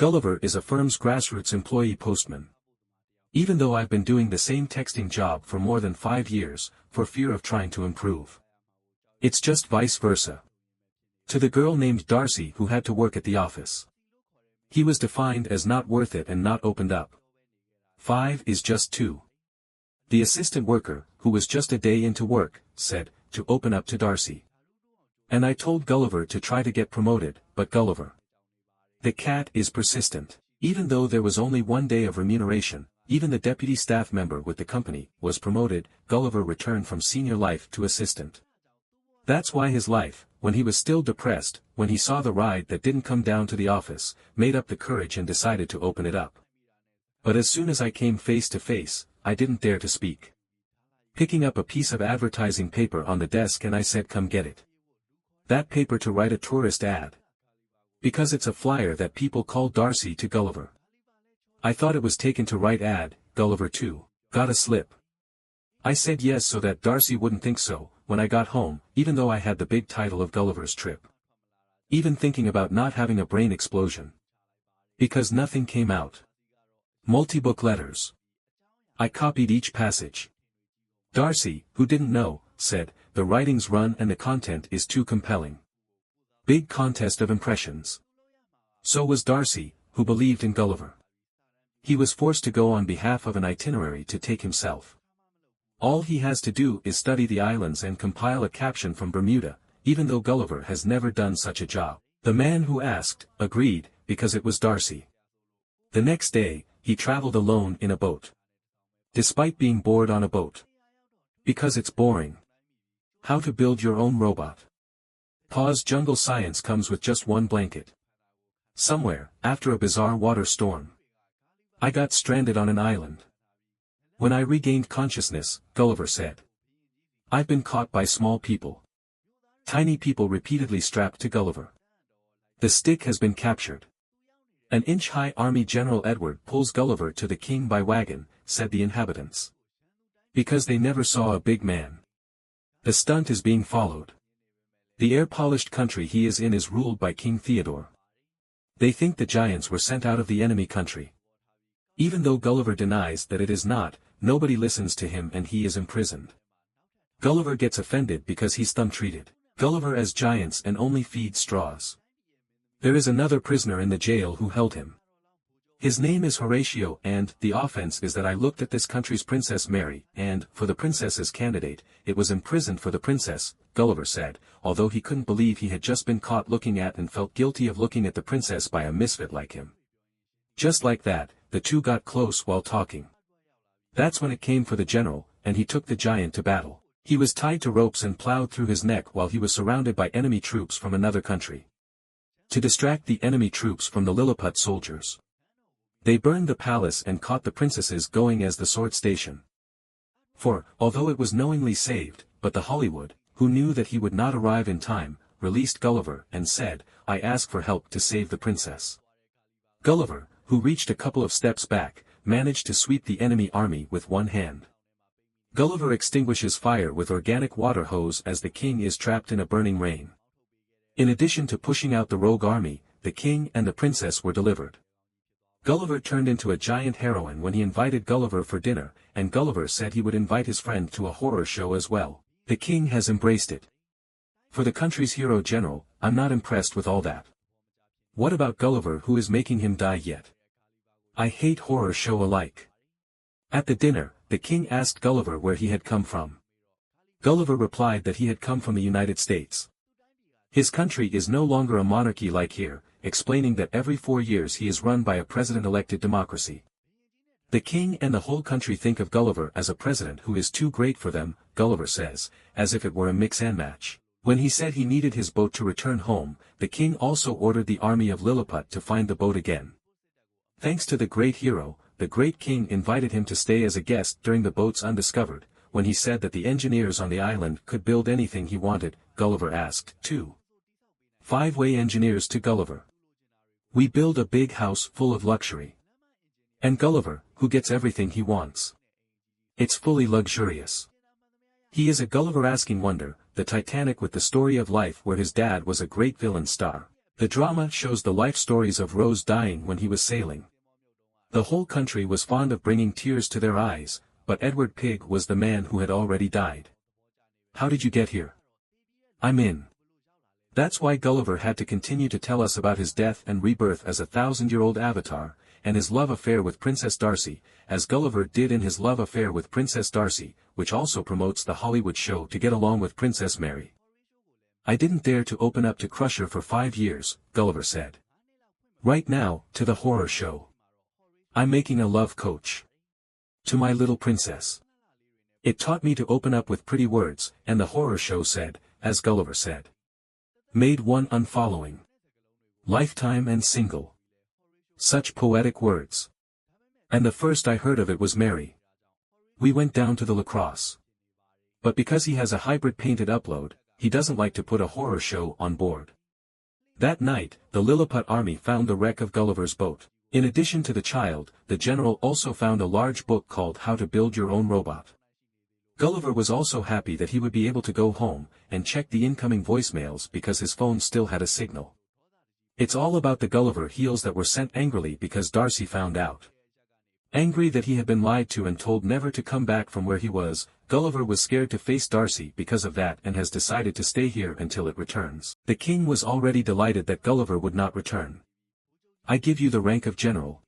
Gulliver is a firm's grassroots employee postman. Even though I've been doing the same texting job for more than 5 years, for fear of trying to improve. It's just vice versa. To the girl named Darcy who had to work at the office. He was defined as not worth it and not opened up. 5 is just 2. The assistant worker, who was just a day into work, said, to open up to Darcy. And I told Gulliver to try to get promoted, but Gulliver. The cat is persistent. Even though there was only 1 day of remuneration, even the deputy staff member with the company was promoted. Gulliver returned from senior life to assistant. That's why his life, when he was still depressed, when he saw the ride that didn't come down to the office, made up the courage and decided to open it up. But as soon as I came face to face, I didn't dare to speak. Picking up a piece of advertising paper on the desk and I said, come get it. That paper to write a tourist ad. Because it's a flyer that people call Darcy to Gulliver. I thought it was taken to write ad. Gulliver too, got a slip. I said yes so that Darcy wouldn't think so, when I got home, even though I had the big title of Gulliver's Trip. Even thinking about not having a brain explosion. Because nothing came out. Multi-book letters. I copied each passage. Darcy, who didn't know, said, the writing's run and the content is too compelling. Big contest of impressions. So was Darcy, who believed in Gulliver. He was forced to go on behalf of an itinerary to take himself. All he has to do is study the islands and compile a caption from Bermuda, even though Gulliver has never done such a job. The man who asked, agreed, because it was Darcy. The next day, he traveled alone in a boat. Despite being bored on a boat. Because it's boring. How to build your own robot. Pause. Jungle science comes with just one blanket. Somewhere, after a bizarre water storm. I got stranded on an island. When I regained consciousness, Gulliver said. I've been caught by small people. Tiny people repeatedly strapped to Gulliver. The stick has been captured. An inch-high army general Edward pulls Gulliver to the king by wagon, said the inhabitants. Because they never saw a big man. The stunt is being followed. The air-polished country he is in is ruled by King Theodore. They think the giants were sent out of the enemy country. Even though Gulliver denies that it is not, nobody listens to him and he is imprisoned. Gulliver gets offended because he's thumb-treated. Gulliver as giants and only feeds straws. There is another prisoner in the jail who held him. His name is Horatio and, the offense is that I looked at this country's Princess Mary, and, for the princess's candidate, it was imprisoned for the princess, Gulliver said, although he couldn't believe he had just been caught looking at and felt guilty of looking at the princess by a misfit like him. Just like that, the two got close while talking. That's when it came for the general, and he took the giant to battle. He was tied to ropes and plowed through his neck while he was surrounded by enemy troops from another country. To distract the enemy troops from the Lilliput soldiers. They burned the palace and caught the princesses going as the sword station. For, although it was knowingly saved, but the Hollywood, who knew that he would not arrive in time, released Gulliver and said, I ask for help to save the princess. Gulliver, who reached a couple of steps back, managed to sweep the enemy army with one hand. Gulliver extinguishes fire with organic water hose as the king is trapped in a burning rain. In addition to pushing out the rogue army, the king and the princess were delivered. Gulliver turned into a giant heroine when he invited Gulliver for dinner, and Gulliver said he would invite his friend to a horror show as well. The king has embraced it. For the country's hero general, I'm not impressed with all that. What about Gulliver who is making him die yet? I hate horror show alike. At the dinner, the king asked Gulliver where he had come from. Gulliver replied that he had come from the United States. His country is no longer a monarchy like here, explaining that every 4 years he is run by a president-elected democracy. The king and the whole country think of Gulliver as a president who is too great for them, Gulliver says, as if it were a mix-and match. When he said he needed his boat to return home, the king also ordered the army of Lilliput to find the boat again. Thanks to the great hero, the great king invited him to stay as a guest during the boat's undiscovered. When he said that the engineers on the island could build anything he wanted, Gulliver asked, 5-way engineers to Gulliver. We build a big house full of luxury. And Gulliver, who gets everything he wants. It's fully luxurious. He is a Gulliver asking wonder, the Titanic with the story of life where his dad was a great villain star. The drama shows the life stories of Rose dying when he was sailing. The whole country was fond of bringing tears to their eyes, but Edward Pig was the man who had already died. How did you get here? I'm in. That's why Gulliver had to continue to tell us about his death and rebirth as a 1,000-year-old avatar, and his love affair with Princess Darcy, as Gulliver did in his love affair with Princess Darcy, which also promotes the Hollywood show to get along with Princess Mary. I didn't dare to open up to Crusher for 5 years, Gulliver said. Right now, to the horror show. I'm making a love coach. To my little princess. It taught me to open up with pretty words, and the horror show said, as Gulliver said. Made one unfollowing. Lifetime and single. Such poetic words. And the first I heard of it was Mary. We went down to the lacrosse. But because he has a hybrid painted upload, he doesn't like to put a horror show on board. That night, the Lilliput army found the wreck of Gulliver's boat. In addition to the child, the general also found a large book called How to Build Your Own Robot. Gulliver was also happy that he would be able to go home and check the incoming voicemails because his phone still had a signal. It's all about the Gulliver heels that were sent angrily because Darcy found out. Angry that he had been lied to and told never to come back from where he was, Gulliver was scared to face Darcy because of that and has decided to stay here until it returns. The king was already delighted that Gulliver would not return. I give you the rank of general.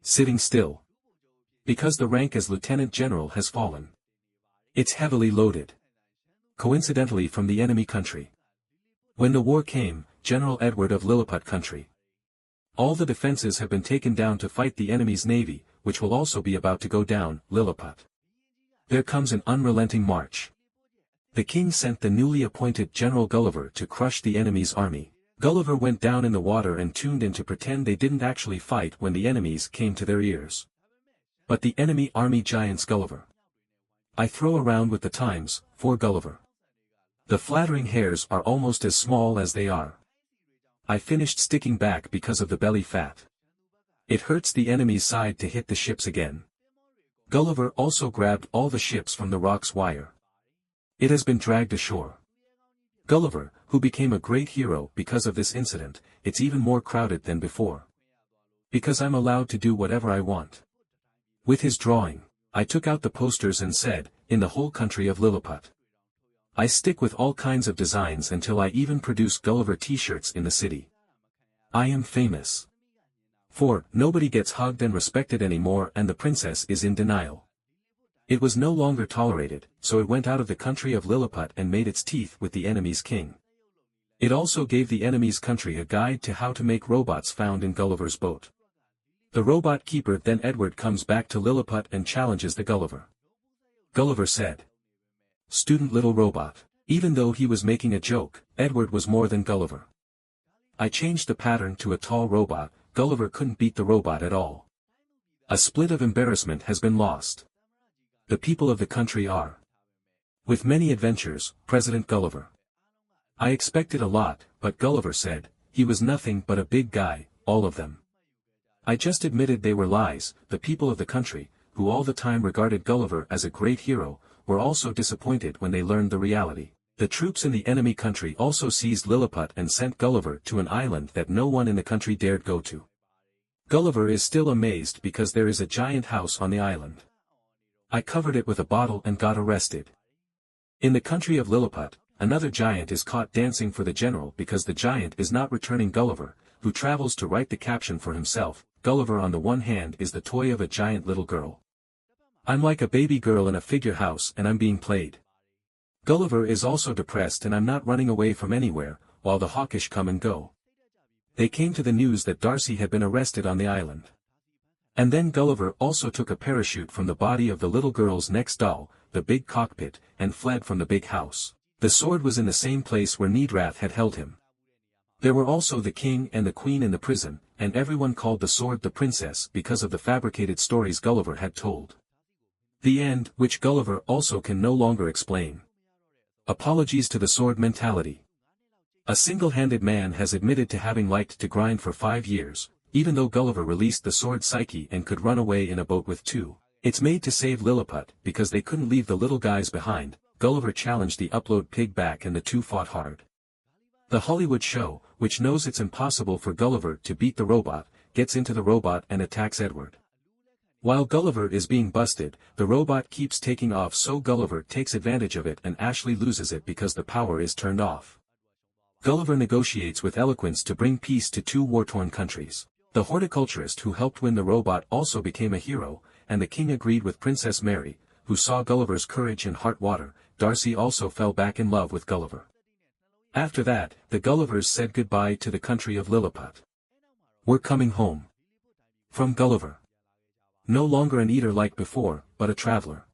Sitting still. Because the rank as lieutenant general has fallen. It's heavily loaded. Coincidentally from the enemy country. When the war came, General Edward of Lilliput country. All the defenses have been taken down to fight the enemy's navy, which will also be about to go down, Lilliput. There comes an unrelenting march. The king sent the newly appointed General Gulliver to crush the enemy's army. Gulliver went down in the water and tuned in to pretend they didn't actually fight when the enemies came to their ears. But the enemy army giants Gulliver. I throw around with the times, for Gulliver. The flattering hairs are almost as small as they are. I finished sticking back because of the belly fat. It hurts the enemy's side to hit the ships again. Gulliver also grabbed all the ships from the rock's wire. It has been dragged ashore. Gulliver, who became a great hero because of this incident, it's even more crowded than before. Because I'm allowed to do whatever I want. With his drawing, I took out the posters and said, in the whole country of Lilliput. I stick with all kinds of designs until I even produce Gulliver t-shirts in the city. I am famous. For, nobody gets hugged and respected anymore and the princess is in denial. It was no longer tolerated, so it went out of the country of Lilliput and made its teeth with the enemy's king. It also gave the enemy's country a guide to how to make robots found in Gulliver's boat. The robot keeper then Edward comes back to Lilliput and challenges the Gulliver. Gulliver said. Student little robot. Even though he was making a joke, Edward was more than Gulliver. I changed the pattern to a tall robot, Gulliver couldn't beat the robot at all. A split of embarrassment has been lost. The people of the country are. With many adventures, President Gulliver. I expected a lot, but Gulliver said, he was nothing but a big guy, all of them. I just admitted they were lies. The people of the country, who all the time regarded Gulliver as a great hero, were also disappointed when they learned the reality. The troops in the enemy country also seized Lilliput and sent Gulliver to an island that no one in the country dared go to. Gulliver is still amazed because there is a giant house on the island. I covered it with a bottle and got arrested. In the country of Lilliput, another giant is caught dancing for the general because the giant is not returning Gulliver, who travels to write the caption for himself. Gulliver on the one hand is the toy of a giant little girl. I'm like a baby girl in a figure house and I'm being played. Gulliver is also depressed and I'm not running away from anywhere, while the hawkish come and go. They came to the news that Darcy had been arrested on the island. And then Gulliver also took a parachute from the body of the little girl's next doll, the big cockpit, and fled from the big house. The sword was in the same place where Nedrath had held him. There were also the king and the queen in the prison, and everyone called the sword the princess because of the fabricated stories Gulliver had told. The end, which Gulliver also can no longer explain. Apologies to the sword mentality. A single-handed man has admitted to having liked to grind for 5 years, even though Gulliver released the sword psyche and could run away in a boat with 2. It's made to save Lilliput, because they couldn't leave the little guys behind. Gulliver challenged the upload pig back and the 2 fought hard. The Hollywood show, which knows it's impossible for Gulliver to beat the robot, gets into the robot and attacks Edward. While Gulliver is being busted, the robot keeps taking off, so Gulliver takes advantage of it and Ashley loses it because the power is turned off. Gulliver negotiates with eloquence to bring peace to two war-torn countries. The horticulturist who helped win the robot also became a hero, and the king agreed with Princess Mary, who saw Gulliver's courage and heart water. Darcy also fell back in love with Gulliver. After that, the Gullivers said goodbye to the country of Lilliput. We're coming home. From Gulliver. No longer an eater like before, but a traveler.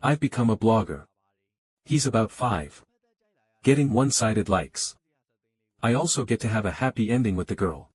I've become a blogger. He's about 5. Getting one-sided likes. I also get to have a happy ending with the girl.